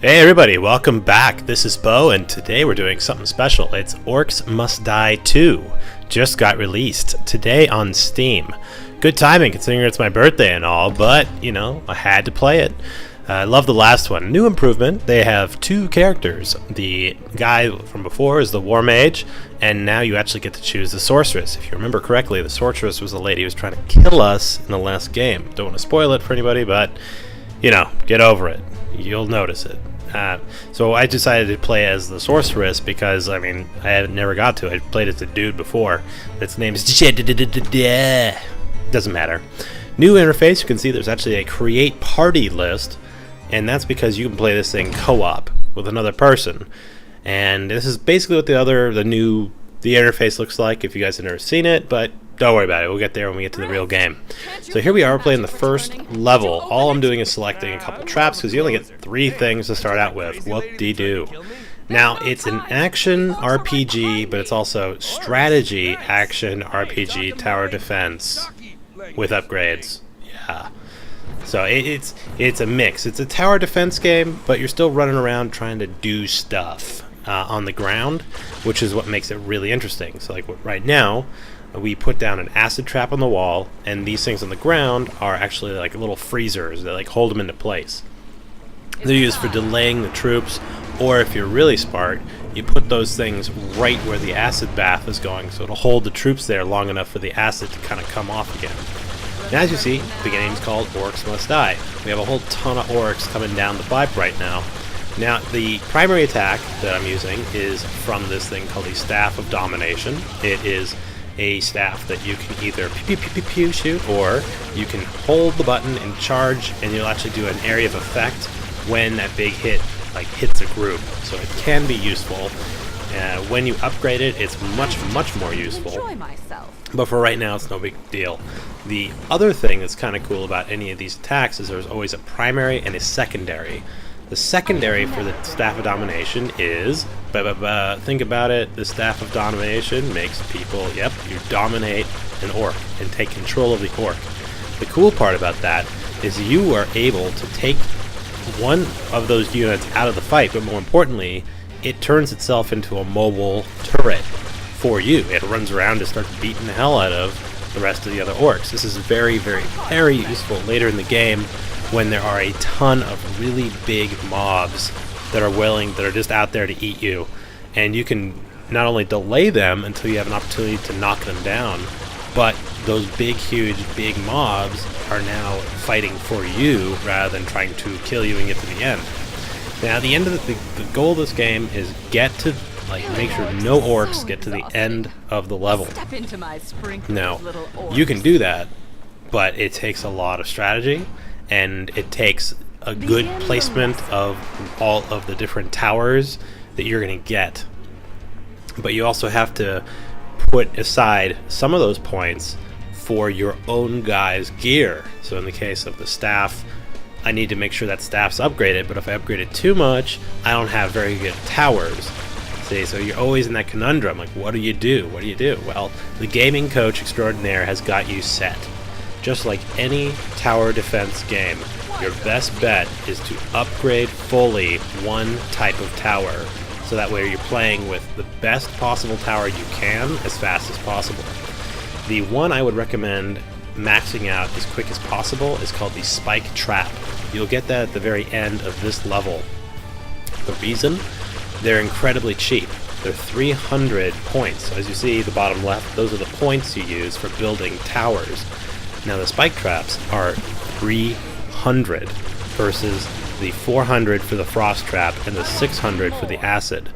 Hey everybody, welcome back. This is Bo, and today we're doing something special. It's Orcs Must Die 2. Just got released today on Steam. Good timing considering it's my birthday and all, but, you know, I had to play it. I love the last one. New improvement, they have two characters. The guy from before is the War Mage, and now you actually get to choose the Sorceress. If you remember correctly, the Sorceress was the lady who was trying to kill us in the last game. Don't want to spoil it for anybody, but, you know, get over it. You'll notice it. So I decided to play as the Sorceress because, I mean, I had never got to it. I played as a dude before. Its name is... Doesn't matter. New interface, you can see there's actually a create party list, and that's because you can play this thing co-op with another person. And this is basically what the interface looks like if you guys have never seen it, but don't worry about it. We'll get there when we get to the real game. So here we are playing the first level. All I'm doing is selecting a couple traps because you only get 3 things to start out with. Whoop-de-doo. Now, it's an action RPG, but it's also strategy action RPG tower defense with upgrades. Yeah. So it's a mix. It's a tower defense game, but you're still running around trying to do stuff on the ground, which is what makes it really interesting. So like right now, we put down an acid trap on the wall, and these things on the ground are actually like little freezers that like hold them into place. They're used for delaying the troops, or if you're really smart, you put those things right where the acid bath is going, so it'll hold the troops there long enough for the acid to kind of come off again. And as you see, the game's called Orcs Must Die. We have a whole ton of orcs coming down the pipe right now. Now, the primary attack that I'm using is from this thing called the Staff of Domination. It is a staff that you can either pew pew pew pew shoot, or you can hold the button and charge, and you'll actually do an area of effect when that big hit hits a group. So it can be useful. When you upgrade it, it's much more useful. But for right now, it's no big deal. The other thing that's kind of cool about any of these attacks is there's always a primary and a secondary. The secondary for the Staff of Domination is, think about it, the Staff of Domination makes people, you dominate an orc and take control of the orc. The cool part about that is you are able to take one of those units out of the fight, but more importantly, it turns itself into a mobile turret for you. It runs around and starts beating the hell out of the rest of the other orcs. This is very useful later in the game when there are a ton of really big mobs that are just out there to eat you, and you can not only delay them until you have an opportunity to knock them down, but those huge mobs are now fighting for you rather than trying to kill you and get to the end. Now, the end of the goal of this game is make sure no orcs get to the end of the level. Now, you can do that, but it takes a lot of strategy, and it takes a good placement of all of the different towers that you're going to get. But you also have to put aside some of those points for your own guy's gear. So in the case of the staff, I need to make sure that staff's upgraded, but if I upgrade it too much, I don't have very good towers. See, so you're always in that conundrum, like what do you do? What do you do? Well, the gaming coach extraordinaire has got you set. Just like any tower defense game, your best bet is to upgrade fully one type of tower, so that way you're playing with the best possible tower you can as fast as possible. The one I would recommend maxing out as quick as possible is called the Spike Trap. You'll get that at the very end of this level. The reason? They're incredibly cheap. They're 300 points. As you see, the bottom left, those are the points you use for building towers. Now the spike traps are 300 versus the 400 for the frost trap and the 600 for the acid.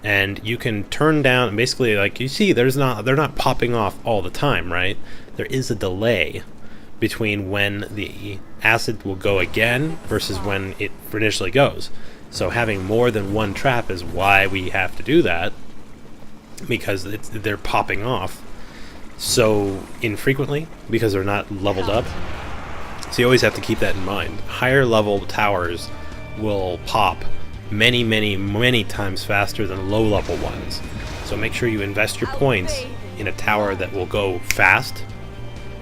And you can turn down, basically, like you see, they're not popping off all the time, right? There is a delay between when the acid will go again versus when it initially goes. So having more than one trap is why we have to do that, because they're popping off so infrequently because they're not leveled up. So you always have to keep that in mind. Higher level towers will pop many times faster than low level ones. So make sure you invest your points in a tower that will go fast,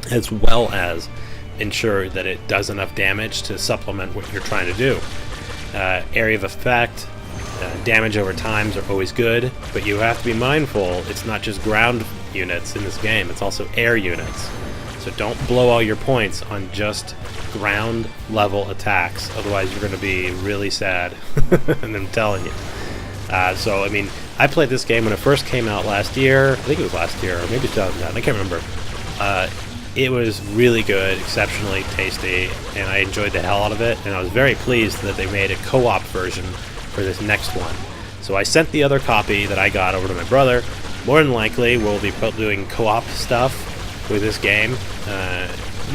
as well as ensure that it does enough damage to supplement what you're trying to do. area of effect, damage over times are always good, but you have to be mindful it's not just ground units in this game, it's also air units. So don't blow all your points on just ground level attacks, otherwise you're going to be really sad. And I'm telling you. So, I mean, I played this game when it first came out last year. I think it was last year, or maybe 2009, I can't remember. It was really good, exceptionally tasty, and I enjoyed the hell out of it, and I was very pleased that they made a co-op version for this next one. So I sent the other copy that I got over to my brother. More than likely, we'll be doing co-op stuff with this game.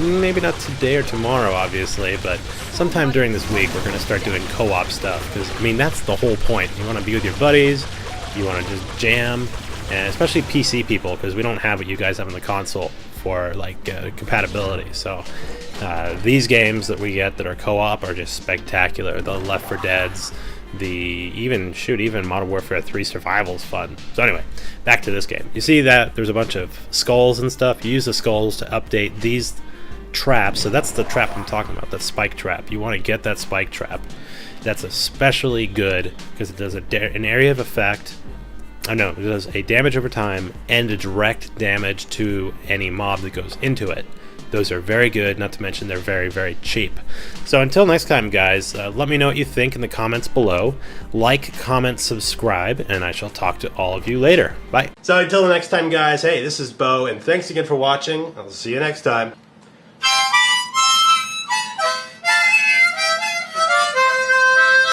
Maybe not today or tomorrow, obviously, but sometime during this week we're going to start doing co-op stuff, because, I mean, that's the whole point. You want to be with your buddies, you want to just jam, and especially PC people, because we don't have what you guys have on the console for, like, compatibility. So these games that we get that are co-op are just spectacular. The Left 4 Dead's, even Modern Warfare 3 Survival's fun. So anyway, back to this game. You see that there's a bunch of skulls and stuff. You use the skulls to update these traps. So that's the trap I'm talking about, that spike trap. You want to get that spike trap. That's especially good because it does an area of effect. It does a damage over time and a direct damage to any mob that goes into it. Those are very good, not to mention they're very, very cheap. So until next time, guys, let me know what you think in the comments below. Like, comment, subscribe, and I shall talk to all of you later. Bye. So until the next time, guys, hey, this is Bo, and thanks again for watching. I'll see you next time.